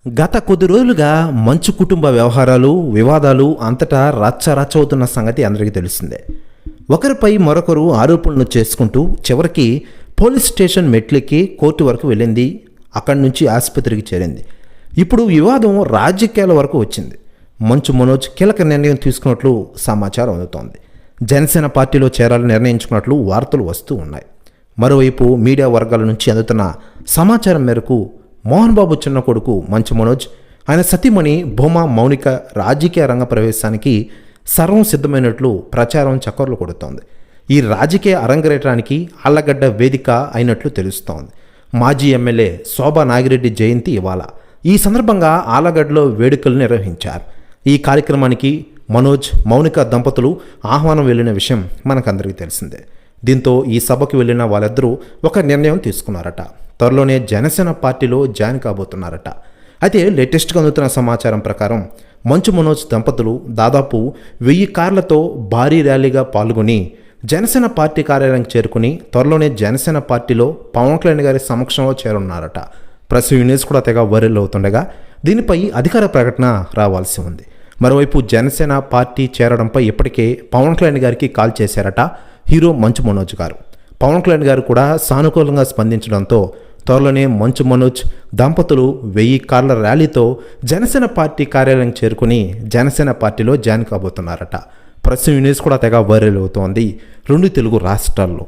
గత కొద్ది రోజులుగా మంచు కుటుంబ వ్యవహారాలు వివాదాలు అంతటా రచ్చ అవుతున్న సంగతి అందరికీ తెలిసిందే. ఒకరిపై మరొకరు ఆరోపణలు చేసుకుంటూ చివరికి పోలీస్ స్టేషన్ మెట్లెక్కి కోర్టు వరకు వెళ్ళింది. అక్కడి నుంచి ఆసుపత్రికి చేరింది. ఇప్పుడు వివాదం రాజకీయాల వరకు వచ్చింది. మంచు మనోజ్ కీలక నిర్ణయం తీసుకున్నట్లు సమాచారం అందుతోంది. జనసేన పార్టీలో చేరాలని నిర్ణయించుకున్నట్లు వార్తలు వస్తూ ఉన్నాయి. మరోవైపు మీడియా వర్గాల నుంచి అందుతున్న సమాచారం మేరకు మోహన్ బాబు చిన్న కొడుకు మంచు మనోజ్, ఆయన సతీమణి భూమా మౌనిక రాజకీయ రంగ ప్రవేశానికి సర్వం సిద్ధమైనట్లు ప్రచారం చక్కర్లు కొడుతోంది. ఈ రాజకీయ అరంగేట్రానికి ఆళ్లగడ్డ వేదిక అయినట్లు తెలుస్తోంది. మాజీ ఎమ్మెల్యే శోభా నాగిరెడ్డి జయంతి ఇవాళ. ఈ సందర్భంగా ఆళ్లగడ్డలో వేడుకలు నిర్వహించారు. ఈ కార్యక్రమానికి మనోజ్, మౌనిక దంపతులు ఆహ్వానం వెళ్ళిన విషయం మనకందరికీ తెలిసిందే. దీంతో ఈ సభకు వెళ్ళిన వాళ్ళిద్దరూ ఒక నిర్ణయం తీసుకున్నారట. త్వరలోనే జనసేన పార్టీలో జాయిన్ కాబోతున్నారట. అయితే లేటెస్ట్గా అందుతున్న సమాచారం ప్రకారం మంచు మనోజ్ దంపతులు దాదాపు 1000 కార్లతో భారీ ర్యాలీగా పాల్గొని జనసేన పార్టీ కార్యాలయానికి చేరుకుని త్వరలోనే జనసేన పార్టీలో పవన్ కళ్యాణ్ గారి సమక్షంలో చేరున్నారట. ప్రెస్ న్యూస్ కూడా తెగ వైరల్ అవుతుండగా దీనిపై అధికార ప్రకటన రావాల్సి ఉంది. మరోవైపు జనసేన పార్టీ చేరడంపై ఇప్పటికే పవన్ కళ్యాణ్ గారికి కాల్ చేశారట హీరో మంచు మనోజ్ గారు. పవన్ కళ్యాణ్ గారు కూడా సానుకూలంగా స్పందించడంతో త్వరలోనే మంచు మనోజ్ దంపతులు 1000 కార్ల ర్యాలీతో జనసేన పార్టీ కార్యాలయం చేరుకుని జనసేన పార్టీలో జాయిన్ కాబోతున్నారట. ప్రెస్ న్యూస్ కూడా తెగ వైరల్ అవుతోంది 2 తెలుగు రాష్ట్రాల్లో.